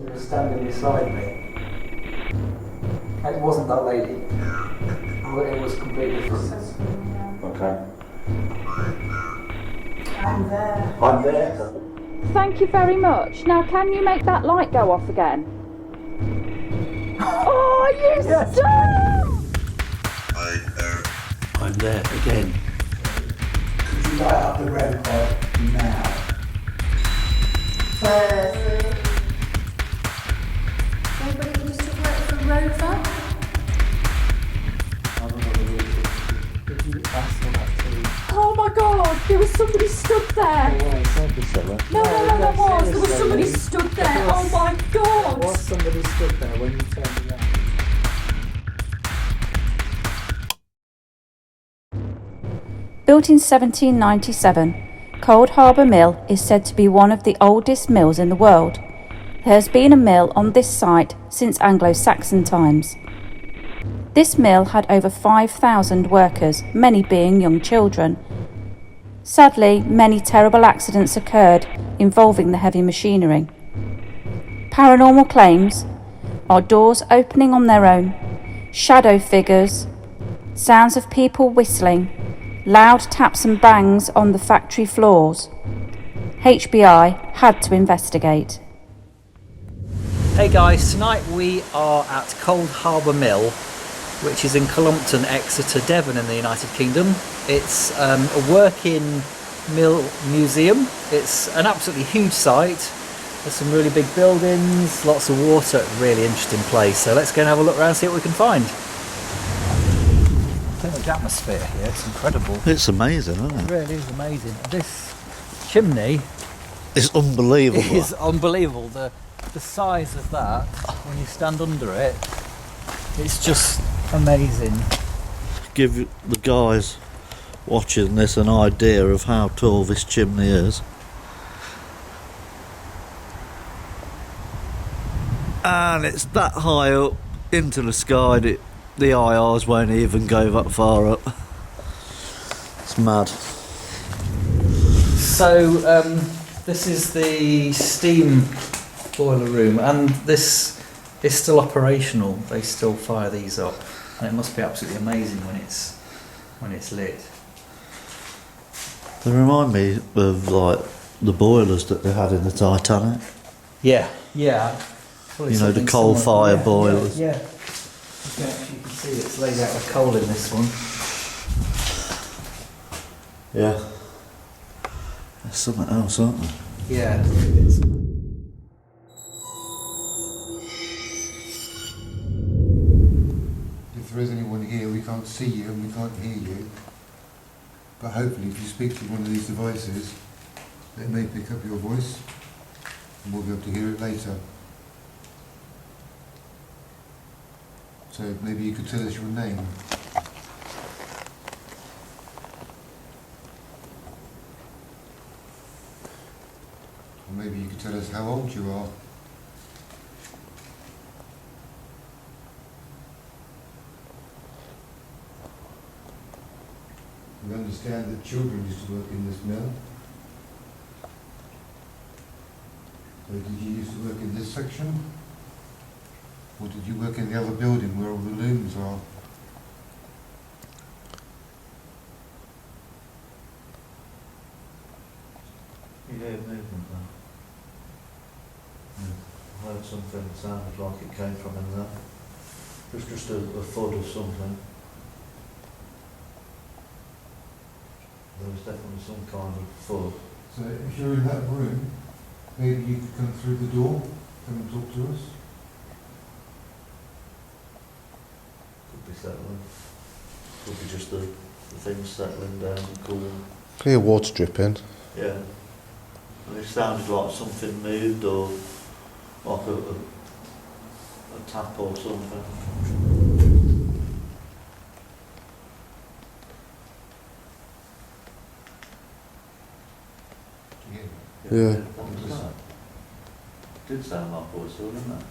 who was standing beside me. It wasn't that lady. It was completely different. Okay. I'm there. I'm there. Thank you very much. Now, can you make that light go off again? Oh, you Yes. stop! I'm there again. Could you light up the red pod now? Anybody can just talk about it for Rover? Oh my god, there was somebody stood there. No, there was somebody stood there. Oh my god. There was somebody stood there when you turned around. Built in 1797, ColdHarbour Mill is said to be one of the oldest mills in the world. There has been a mill on this site since Anglo-Saxon times. This mill had over 5,000 workers, many being young children. Sadly, many terrible accidents occurred involving the heavy machinery. Paranormal claims are doors opening on their own, shadow figures, sounds of people whistling, loud taps and bangs on the factory floors. HBI had to investigate. Hey guys, tonight we are at ColdHarbour Mill, which is in Columpton, Exeter, Devon in the United Kingdom. It's a working mill museum. It's an absolutely huge site. There's some really big buildings, lots of water, really interesting place. So let's go and have a look around and see what we can find. I think the atmosphere here, it's incredible. It's amazing, isn't It it? really is amazing. This chimney It's unbelievable. is unbelievable. The size of that, when you stand under it, it's just amazing. Give the guys watching this an idea of how tall this chimney is. And it's that high up into the sky that the IRs won't even go that far up. It's mad. So this is the steam boiler room, and this is still operational. They still fire these up, and it must be absolutely amazing when it's lit. They remind me of like the boilers that they had in the Titanic. Yeah. You know, the coal fire boilers. Yeah. You can see it's laid out with coal in this one. Yeah. There's something else, aren't there? Yeah. If there is anyone here, we can't see you and we can't hear you. But hopefully if you speak to one of these devices, it may pick up your voice and we'll be able to hear it later. So maybe you could tell us your name. Or maybe you could tell us how old you are. We understand that children used to work in this mill. So did you used to work in this section? Or did you work in the other building where all the looms are? You hear movement there? I heard something that sounded like it came from in there. It was just a thud of something. There was definitely some kind of thud. So if you're in that room, maybe you could come through the door, come and talk to us. Could be settling. Could be just the things settling down and cooling. Clear water dripping. Yeah. And it sounded like something moved or like a tap or something. Yeah. What was that? Did sound like voice, didn't it?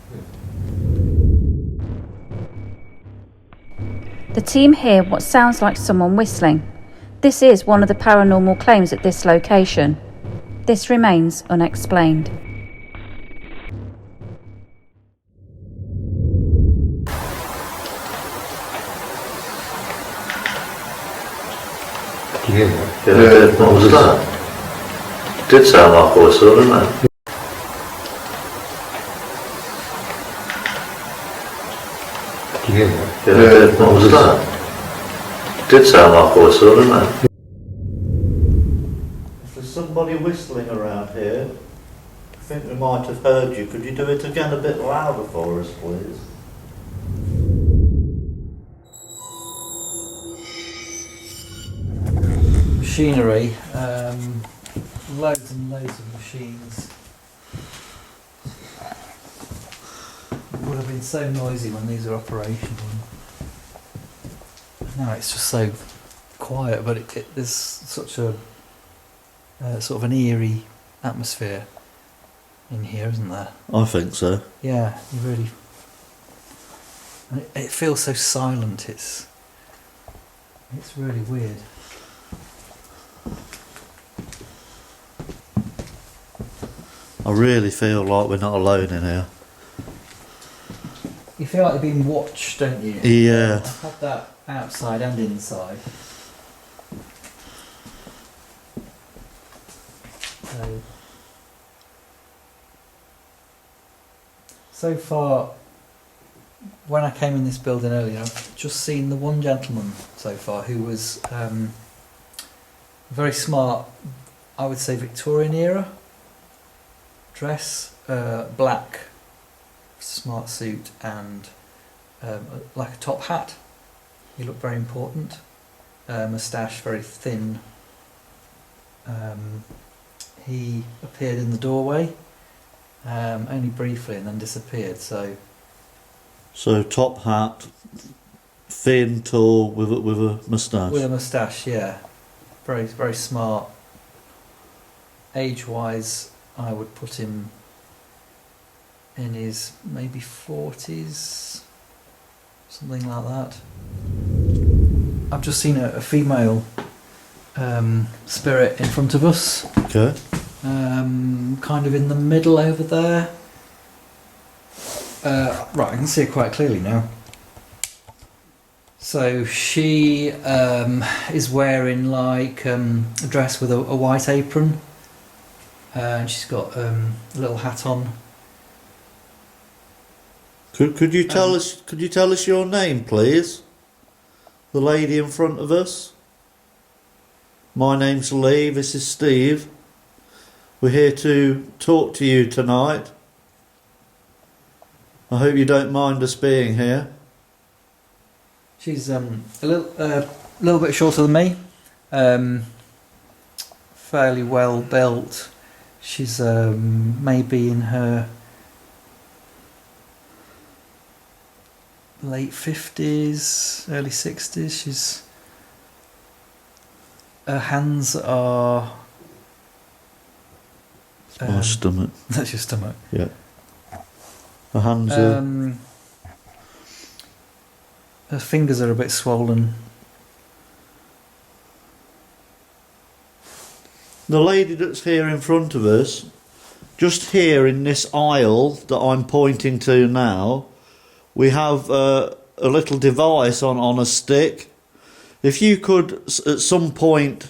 The team hear what sounds like someone whistling. This is one of the paranormal claims at this location. This remains unexplained. Can you hear that? Yeah, what was that? Did sound like a whistle, didn't it? Can you hear that? Yeah, what was that? Did sound like a whistle, didn't it? If there's somebody whistling around here, I think we might have heard you. Could you do it again a bit louder for us, please? Machinery, loads and loads of machines. It would have been so noisy when these are operational. Now it's just so quiet, but there's such a sort of an eerie atmosphere in here, isn't there? I think so. Yeah, you really. It feels so silent. It's really weird. I really feel like we're not alone in here. You feel like you're being watched, don't you? Yeah. I've had that outside and inside. So far, when I came in this building earlier, I've just seen the one gentleman so far who was very smart, I would say Victorian era dress, black smart suit and like a top hat. He looked very important. Moustache very thin. He appeared in the doorway, only briefly, and then disappeared. So top hat, thin, tall, with a moustache. with a moustache, yeah, very very smart. Age-wise, I would put him in his maybe 40s, something like that. I've just seen a female spirit in front of us. Okay. Kind of in the middle over there. Right, I can see it quite clearly now. So she is wearing like a dress with a white apron, and she's got a little hat on. Could you tell us? Could you tell us your name, please? The lady in front of us. My name's Lee. This is Steve. We're here to talk to you tonight. I hope you don't mind us being here. She's a little bit shorter than me, fairly well built. She's maybe in her late 50s, early 60s. Her hands are. My stomach. That's your stomach. Yeah. Her hands are. Her fingers are a bit swollen. The lady that's here in front of us, just here in this aisle that I'm pointing to now, we have a little device on a stick. If you could, at some point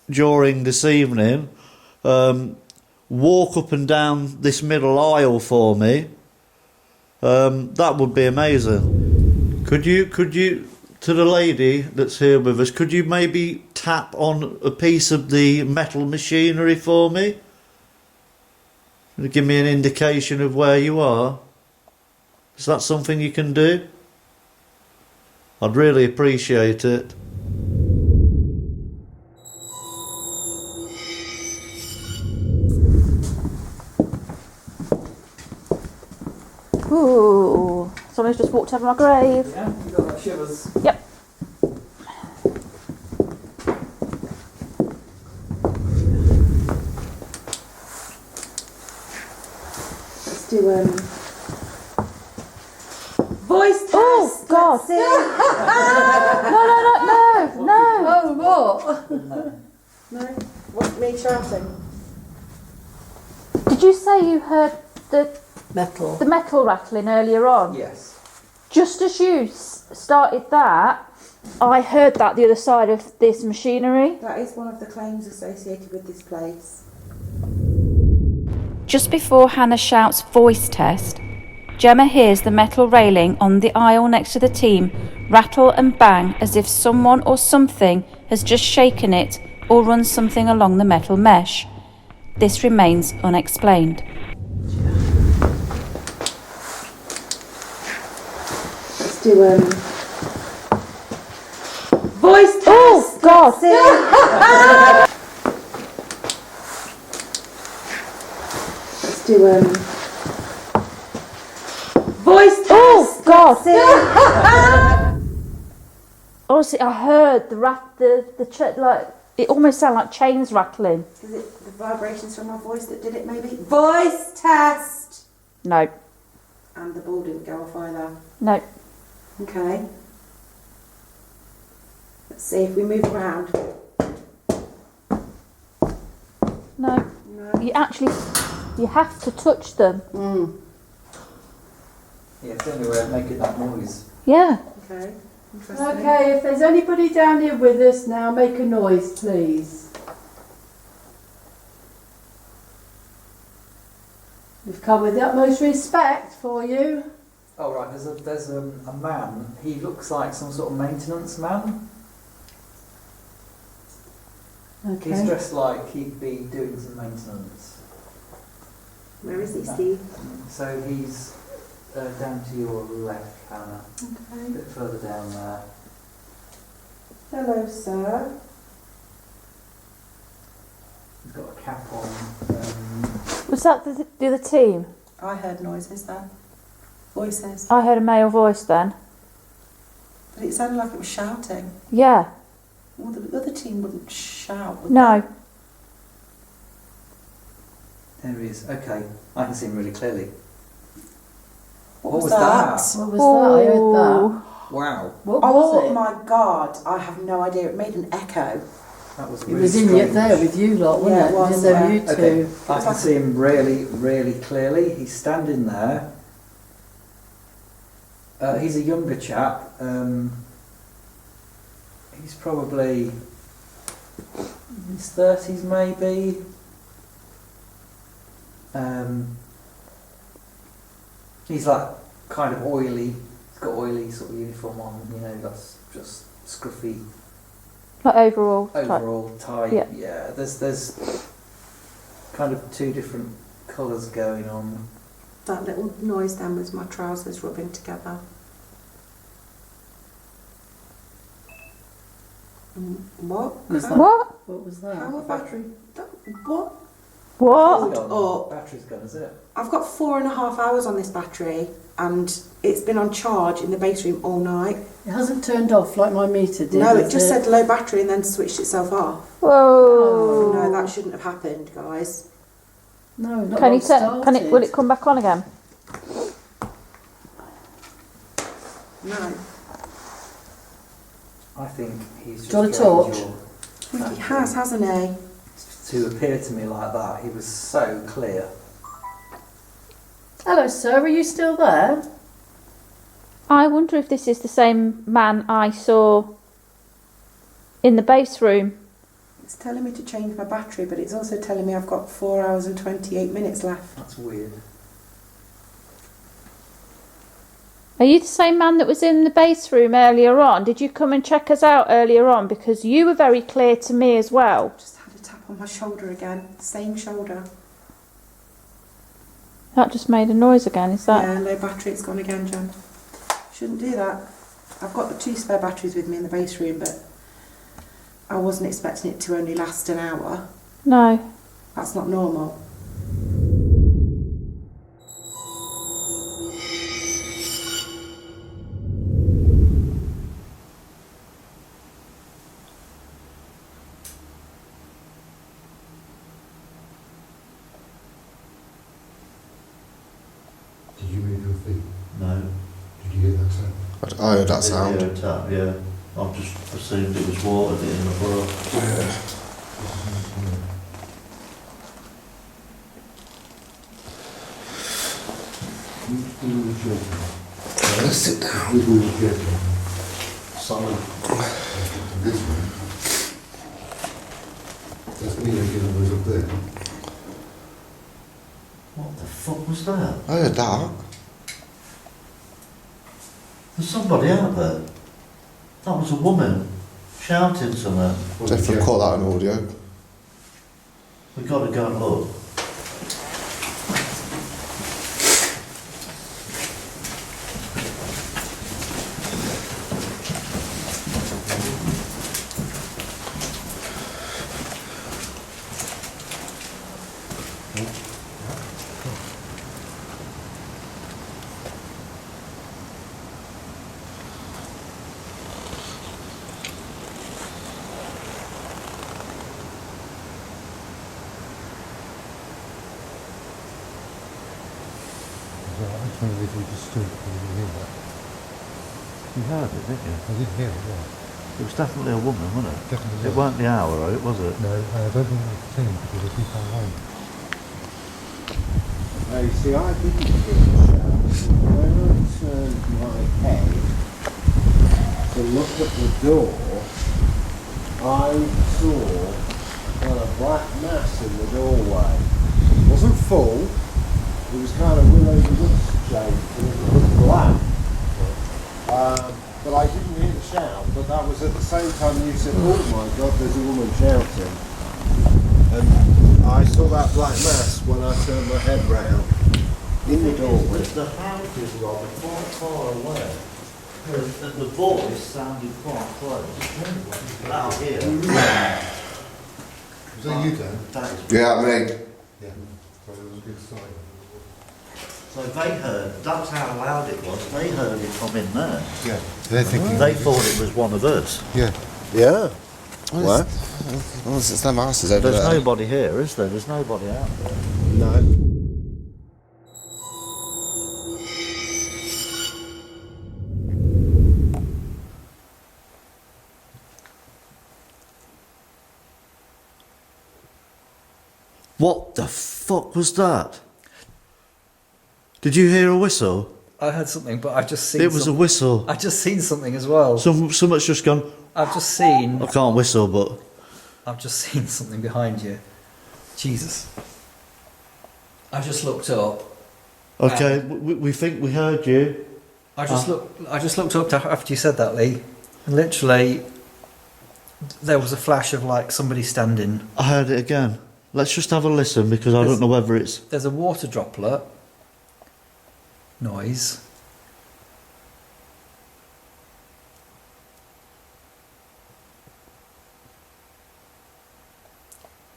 during this evening, walk up and down this middle aisle for me, that would be amazing. Could you, to the lady that's here with us, could you maybe tap on a piece of the metal machinery for me? Give me an indication of where you are. Is that something you can do? I'd really appreciate it. Ooh, someone's just walked over my grave. Yeah, you got that shivers. Yep. Let's do voice test. Oh God! Let's see. No! Oh, what? No. What? Me shouting? Did you say you heard the Metal. metal rattling earlier on? Yes. Just as you started that, I heard that the other side of this machinery. That is one of the claims associated with this place. Just before Hannah shouts voice test, Gemma hears the metal railing on the aisle next to the team rattle and bang as if someone or something has just shaken it or run something along the metal mesh. This remains unexplained. Let's do voice test. Oh God! Let's do voice test. Oh God! Honestly, I heard like it almost sounded like chains rattling. Is it the vibrations from my voice that did it? Maybe voice test. No, And the ball didn't go off either. no. Okay. Let's see if we move around. No. No. You have to touch them. Yeah, it's the only way of making that noise. Yeah. Okay. Interesting. Okay, if there's anybody down here with us now, make a noise, please. We've come with the utmost respect for you. Oh right, there's a man. He looks like some sort of maintenance man. He's Okay. dressed like he'd be doing some maintenance. Where is he, Steve? So he's down to your left, Hannah. A Okay. bit further down there. Hello, sir. He's got a cap on. Was that the other team? I heard noises then. Voices. I heard a male voice then. But it sounded like it was shouting. Yeah. Well, the other team wouldn't shout, would No. There he is. Okay, I can see him really clearly. What What was was that? What was that? I heard that. Wow, What Oh was it? my god, I have no idea. It made an echo. that was It really was in strange. there with you lot, wasn't Yeah, it? it was, In there with yeah. you two. Okay, I was can like see him really, really clearly. He's standing there. He's a younger chap. He's probably in his 30s, maybe. He's like kind of oily. He's got oily sort of uniform on. You know, that's just scruffy Like overall. type. overall type. Yeah. Yeah. There's kind of two different colours going on. That little noise then was my trousers rubbing together. What? Was that- What? What was How that? have I- What? What? It's gone. Oh. Battery's gone, is it? I've got 4.5 hours on this battery and it's been on charge in the base room all night. It hasn't turned off like my meter did. No, it has just said low battery and then switched itself off. Whoa. No, that shouldn't have happened, guys. No, not Can you when turn? Can it? Will it come back on again? No. I think he's just Do you want a getting torch? your He has, hasn't he? to appear to me like that. He was so clear. Hello, sir. Are you still there? I wonder if this is the same man I saw in the base room. It's telling me to change my battery, but it's also telling me I've got 4 hours and 28 minutes left. That's weird. Are you the same man that was in the base room earlier on? Did you come and check us out earlier on? Because you were very clear to me as well. Just had a tap on my shoulder again. Same shoulder. That just made a noise again, is that? Yeah, low battery, it's gone again, Jen. Shouldn't do that. I've got the 2 spare batteries with me in the base room, but I wasn't expecting it to only last an hour. No. That's not normal. Did you move your feet? No. Did you hear that sound? I heard that Didn't sound. hear a tap, yeah. I've just assumed it was water getting the floor. With all the children. Let's sit down. With all the children. Solid. this one. That's me again, I was up there. What the fuck was that? I heard that. There's somebody out there. That was a woman shouting something. Definitely caught that on audio. We've got to go and look. I just wondered if we just stood and we hear that. You heard it, didn't you? I did hear it, yeah. It was definitely a woman, wasn't it? Definitely It was. weren't the hour, right, was it? No, I don't think I've seen it because I keep on home. You see, I didn't hear the shout. When I turned my head to look at the door, I saw kind of black mass in the doorway. It wasn't full, it was kind of willow the wisp shaped and it was black. But I didn't hear the shout, but that was at the same time you said, oh my god, there's a woman shouting. And I saw that black mass when I turned my head round in the doorway. The houses, Rob, are quite far away. The voice sounded quite close. Out here. Was that you, Dan? That is Yeah, I mean, Yeah. So it was a good sign. So they heard, that's how loud it was, they heard it from in there. Yeah. They're thinking. They thought it was one of us. Yeah. Yeah. well, it's no masters over There's there. nobody here, is there? There's nobody out there. No. What the fuck was that? Did you hear a whistle? I heard something, but I've just seen. It was a whistle. I've just seen something as well. Something's just gone. I've just seen. I can't whistle, but I've just seen something behind you. Jesus. I just looked up. okay. We think we heard you. I just looked up after you said that, Lee. And literally, there was a flash of like somebody standing. I heard it again. Let's just have a listen because I don't know whether it's. There's a water droplet noise.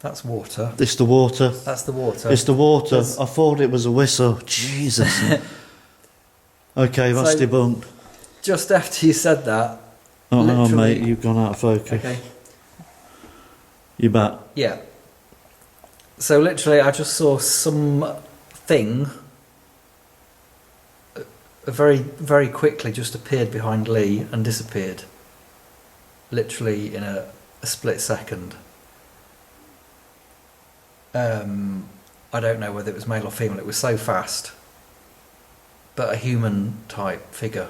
That's water. It's the water. That's the water. It's the water. There's- I thought it was a whistle. Jesus. Okay, that's So- debunked. Just after you said that. Oh, hang on, literally- mate. You've gone out of focus. Okay. You back? Yeah. So literally, I just saw something very, very quickly just appeared behind Lee and disappeared. Literally in a split second. I don't know whether it was male or female. It was so fast, but a human type figure.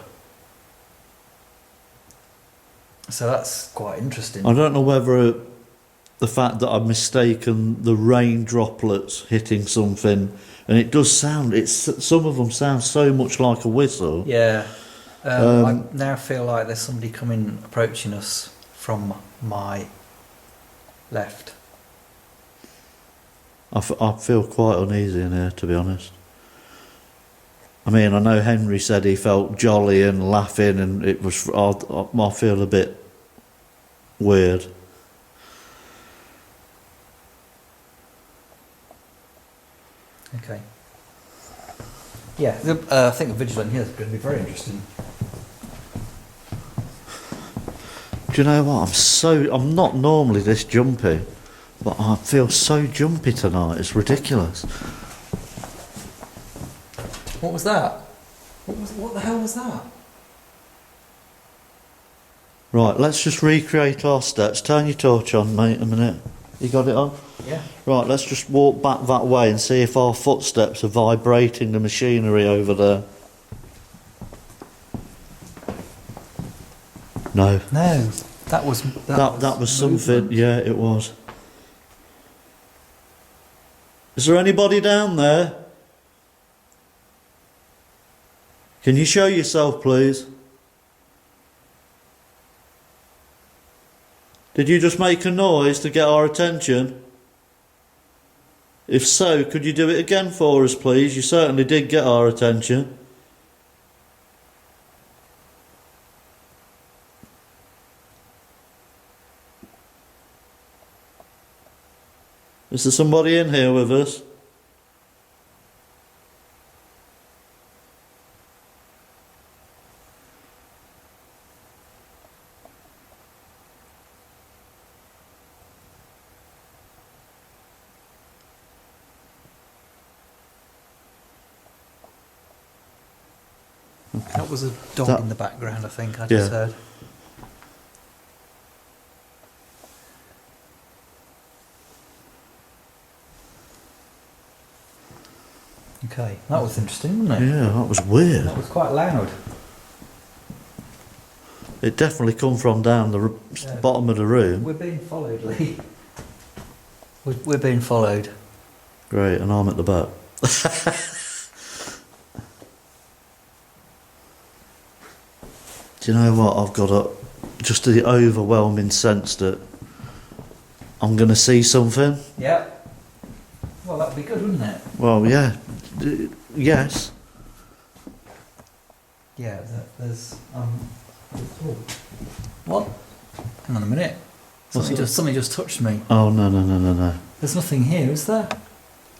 So that's quite interesting. I don't know whether the fact that I've mistaken the rain droplets hitting something, and it does sound. Some of them sound so much like a whistle. Yeah. I now feel like there's somebody approaching us from my left. I feel quite uneasy in here, to be honest. I mean, I know Henry said he felt jolly and laughing, and it was. I feel a bit weird. Okay. Yeah, I think the vigilant here is going to be very interesting. Do you know what? I'm not normally this jumpy, but I feel so jumpy tonight. It's ridiculous. What was that? What the hell was that? Right, let's just recreate our steps. Turn your torch on, mate, a minute. You got it on? Yeah. Right, let's just walk back that way and see if our footsteps are vibrating the machinery over there. No. No. That was That was something. movement. Yeah, it was. Is there anybody down there? Can you show yourself, please? Did you just make a noise to get our attention? If so, could you do it again for us, please? You certainly did get our attention. Is there somebody in here with us? That was a dog That- in the background, I think. I just Yeah. heard. Okay, that was interesting, wasn't it? Yeah, that was weird. That was quite loud. It definitely come from down the Yeah. bottom of the room. We're being followed, Lee. We're being followed. Great, and I'm at the back. Do you know what? I've got just the overwhelming sense that I'm going to see something. Yeah. Well, that'd be good, wouldn't it? Well, yeah. Yes. Yeah. There's oh. What? Hang on a minute. Something just touched me. Oh, no. There's nothing here, is there?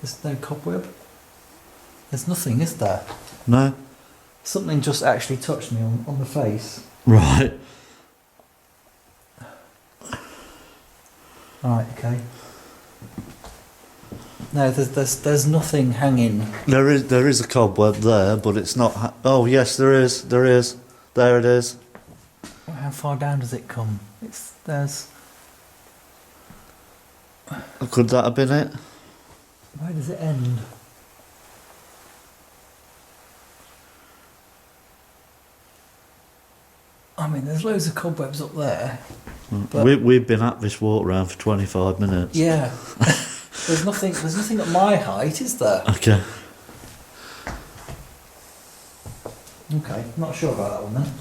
There's no cobweb. There's nothing, is there? No? Something just actually touched me on the face. Right. Right. Okay. No, there's nothing hanging. There is a cobweb there, but it's not... oh, yes, there is. There it is. How far down does it come? There's. Could that have been it? Where does it end? I mean, there's loads of cobwebs up there. But We've been at this walk round for 25 minutes. yeah, there's nothing at my height, is there? Okay. Okay, not sure about that one then.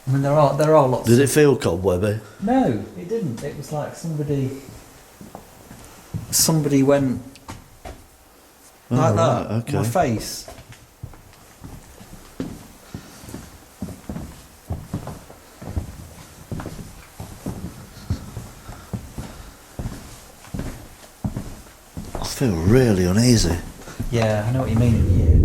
I mean, there are lots. Did it feel cobwebby? No, it didn't. It was like somebody went like Oh, that right, okay. on my face. I feel really uneasy. Yeah, I know what you mean in here.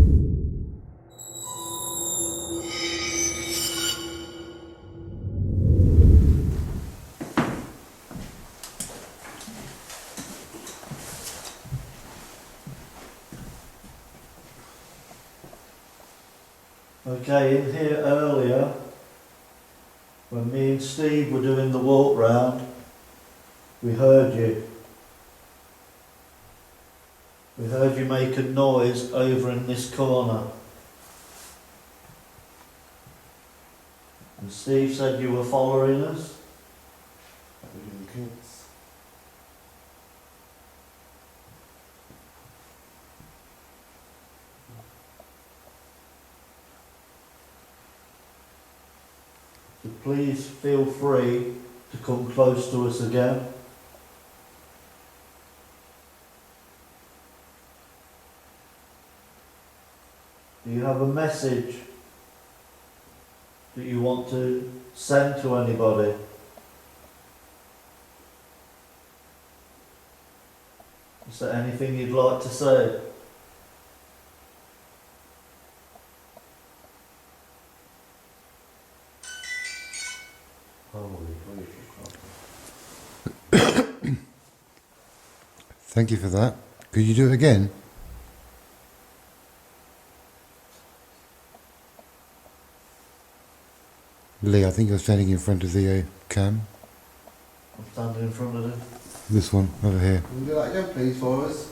Okay, in here earlier, when me and Steve were doing the walk round, we heard you. We heard you make a noise over in this corner. And Steve said you were following us. So please feel free to come close to us again. Do you have a message that you want to send to anybody? Is there anything you'd like to say? Thank you for that. Could you do it again? Lee, I think you're standing in front of the cam. I'm standing in front of them. This one, over here. Can you do that again, please, for us?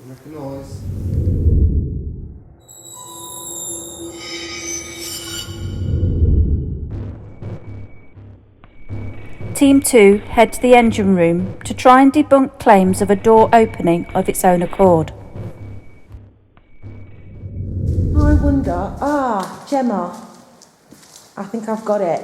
Make a noise. Team 2 head to the engine room to try and debunk claims of a door opening of its own accord. I wonder. Gemma. I think I've got it.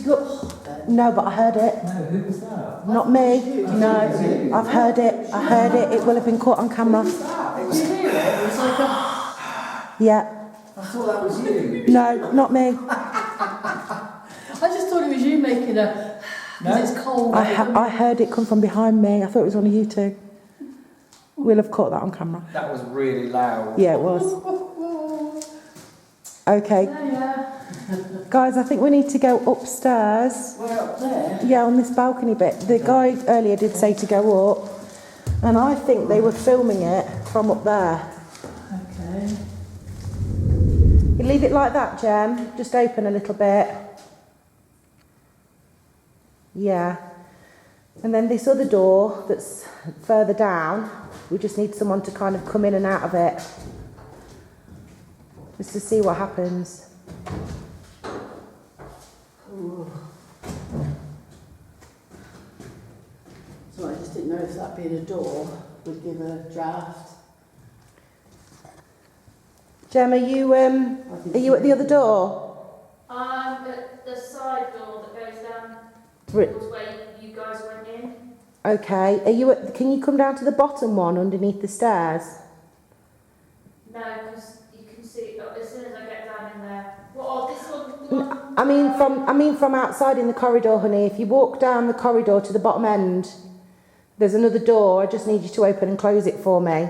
Look. No, but I heard it. No, who was that? Not me. No, I've heard it. I heard it. It will have been caught on camera. Did you hear it? It was like a... Yeah. I thought that was you. No, not me. I just thought it was you making a... No. It's cold. I heard it come from behind me. I thought it was one of you two. We'll have caught that on camera. That was really loud. Yeah, it was. Okay. Yeah. Guys, I think we need to go upstairs. We're up there. Yeah, on this balcony bit. The guy earlier did say to go up, and I think they were filming it from up there. Okay. You leave it like that, Jem. Just open a little bit. Yeah. And then this other door that's further down, we just need someone to kind of come in and out of it. Just to see what happens. Ooh. So I just didn't know if that being a door would give a draft. Jem, are you at the other door? I'm at the side door that goes down Ri- towards where you guys went in. Okay. Are you at, can you come down to the bottom one underneath the stairs? No, because you can see as soon as I get down in there. This one? I mean from outside in the corridor, honey. If you walk down the corridor to the bottom end, there's another door. I just need you to open and close it for me.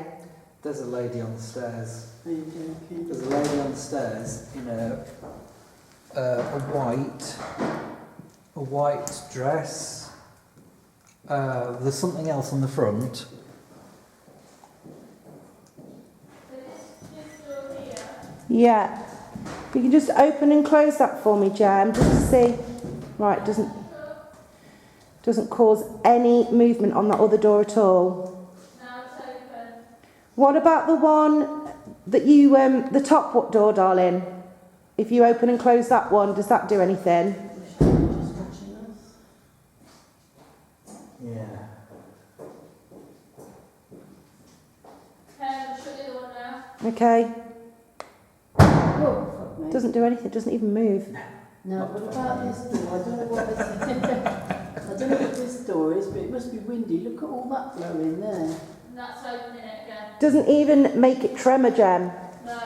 There's a lady on the stairs. Are you joking? There's a lady on the stairs in a white dress. There's something else on the front. Yeah. But you just open and close that for me, Jem, just to see. Right, doesn't cause any movement on that other door at all. No, it's open. What about the one that you the top door, darling? If you open and close that one, does that do anything? Just watching us. Yeah. I'll shut the other one now. Okay. Oh, fuck me. Doesn't do anything, doesn't even move. Now, what about this door? I don't know what this I don't know what this door is, but it must be windy. Look at all that blowing there. And that's opening it again. Doesn't even make it tremor, Jem. No.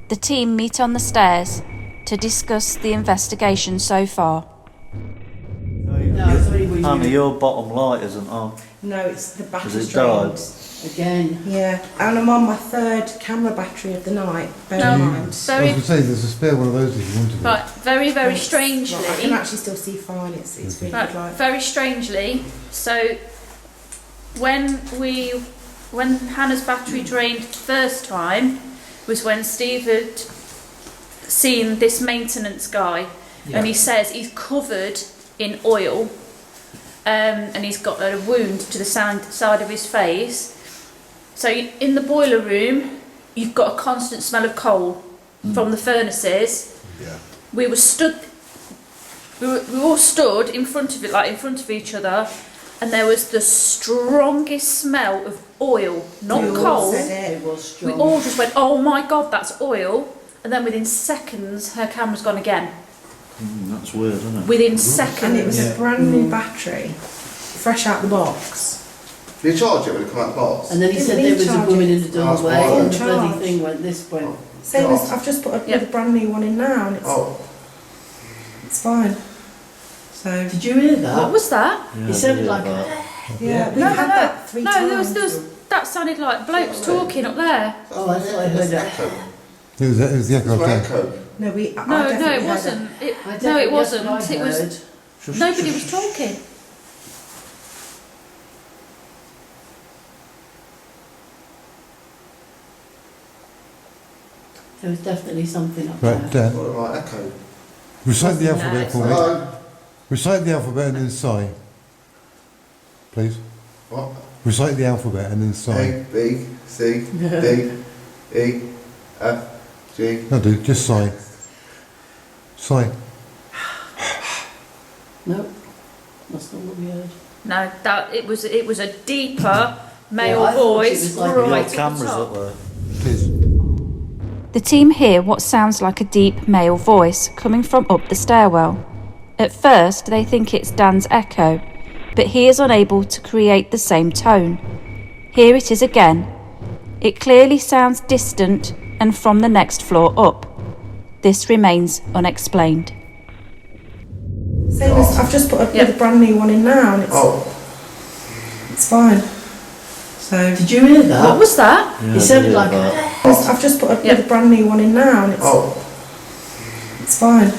The team meet on the stairs to discuss the investigation so far. No, it's only when Anna, you... your bottom light isn't on. No, it's the battery Has it died? Again. Yeah, and I'm on my third camera battery of the night, bear in mind. I was going to say, there's a spare one of those if you wanted it. Right, very, very Right, I strangely. can actually still see fine, it's really Right, good light. very strangely. So, when Hannah's battery drained the first time, was when Steve had seen this maintenance guy, and he says he's covered in oil, and he's got a wound to the side of his face. So in the boiler room, you've got a constant smell of coal from the furnaces. Yeah. We all stood in front of it, like in front of each other, and there was the strongest smell of oil, not We all coal. said It was We strong. all just went, oh my god, that's oil. And then within seconds, her camera's gone again. That's weird, isn't it? Within And seconds. it was a brand new battery, fresh out the box. Did you charge it when it come out of the box? And then he Didn't said need there was a charges. woman in the That's doorway, fine. and the bloody Charge. thing went this way. Same as I've just put a brand new one in now, and it's fine. So Did you hear What that? was that? Yeah, It sounded yeah, like but- yeah, we've No, had that 3 no, times. there was that sounded like blokes talking up there. Oh, I thought I heard that. Echo. It was the It's echo my of echo. No, we. I No, definitely it heard wasn't. I No, definitely- it wasn't. that's what I It was. heard. Nobody was talking. There was definitely something up Right, there. Dan, What am I echo? recite the alphabet for me. Hello? Recite the alphabet and then sigh. Please. What? Recite the alphabet and then sigh. A, B, C, D, E, F, G. No, dude, just sigh. Sigh. No, that's not what we heard. No, that it was a deeper male I thought it voice was like- right Your at the cameras top. up there. It is. The team hear what sounds like a deep male voice coming from up the stairwell. At first, they think it's Dan's echo, but he is unable to create the same tone. Here it is again. It clearly sounds distant and from the next floor up. This remains unexplained. Same as I've just put Yeah. a brand new one in now, and it's fine. So Did you hear that? What was that? It sounded like I've just put Yeah. a brand new one in now, and it's fine.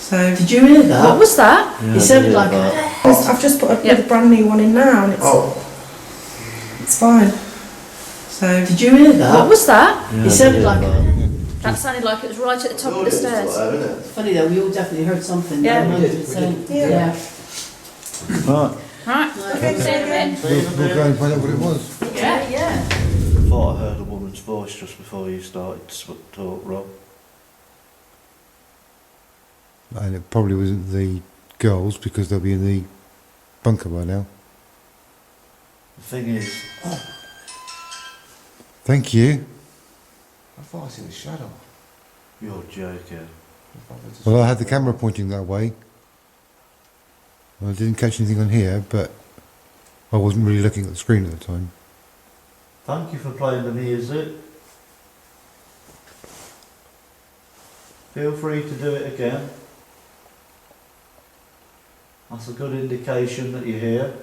So Did you hear that? What was that? It sounded like I've just put Yeah. a brand new one in now, and it's fine. So Did you hear that? What was that? It sounded like That sounded like it was right at the top of the stairs. funny though. We all definitely heard something. Yeah. 100%. Yeah. Yeah. Right. Right. Okay, See you in a minute. We'll go and find out what it was. Yeah, yeah. Thought I heard a woman's voice just before you started to talk, Rob. And it probably wasn't the girls because they'll be in the bunker by now. The thing is, Thank you. I thought I seen a shadow. you're joking. Well, I had the camera pointing that way. I didn't catch anything on here, but I wasn't really looking at the screen at the time. Thank you for playing the music. Feel free to do it again. That's a good indication that you're here.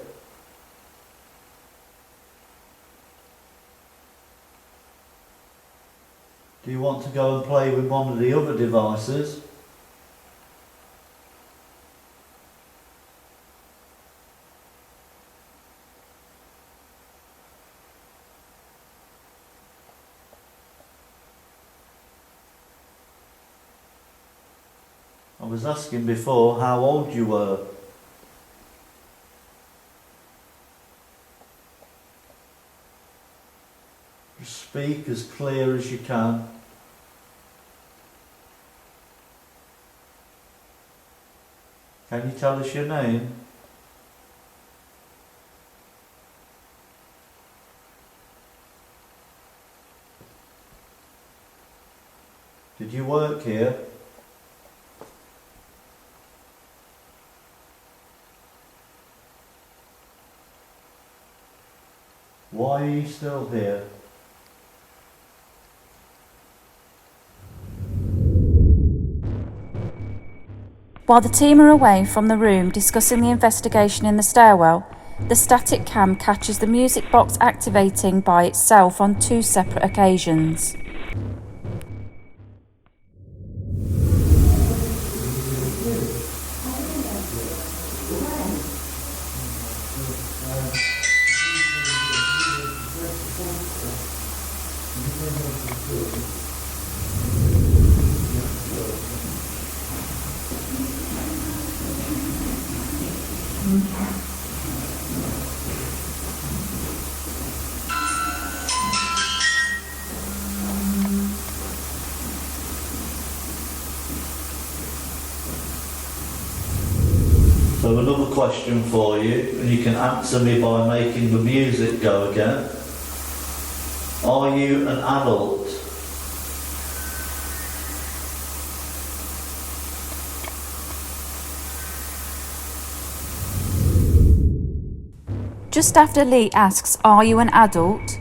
Do you want to go and play with one of the other devices? I was asking before how old you were. Just speak as clear as you can. Can you tell us your name? Did you work here? Why are you still here? While the team are away from the room discussing the investigation in the stairwell, the static cam catches the music box activating by itself on 2 separate occasions. So another question for you, and you can answer me by making the music go again. Are you an adult? Just after Lee asks, "Are you an adult?"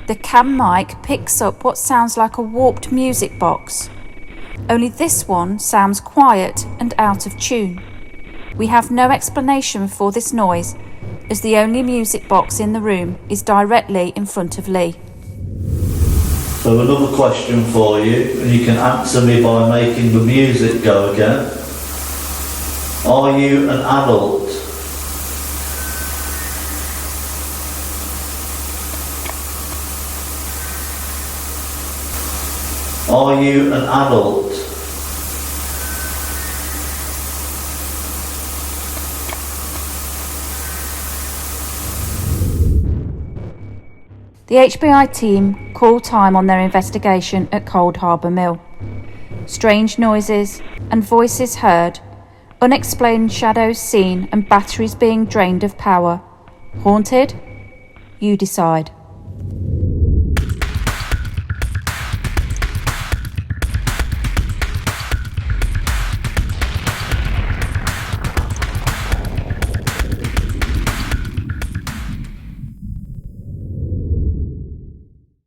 the cam mic picks up what sounds like a warped music box. Only this one sounds quiet and out of tune. We have no explanation for this noise, as the only music box in the room is directly in front of Lee. So another question for you, and you can answer me by making the music go again. Are you an adult? Are you an adult? The HBI team call time on their investigation at ColdHarbour Mill. Strange noises and voices heard, unexplained shadows seen and batteries being drained of power. Haunted? You decide.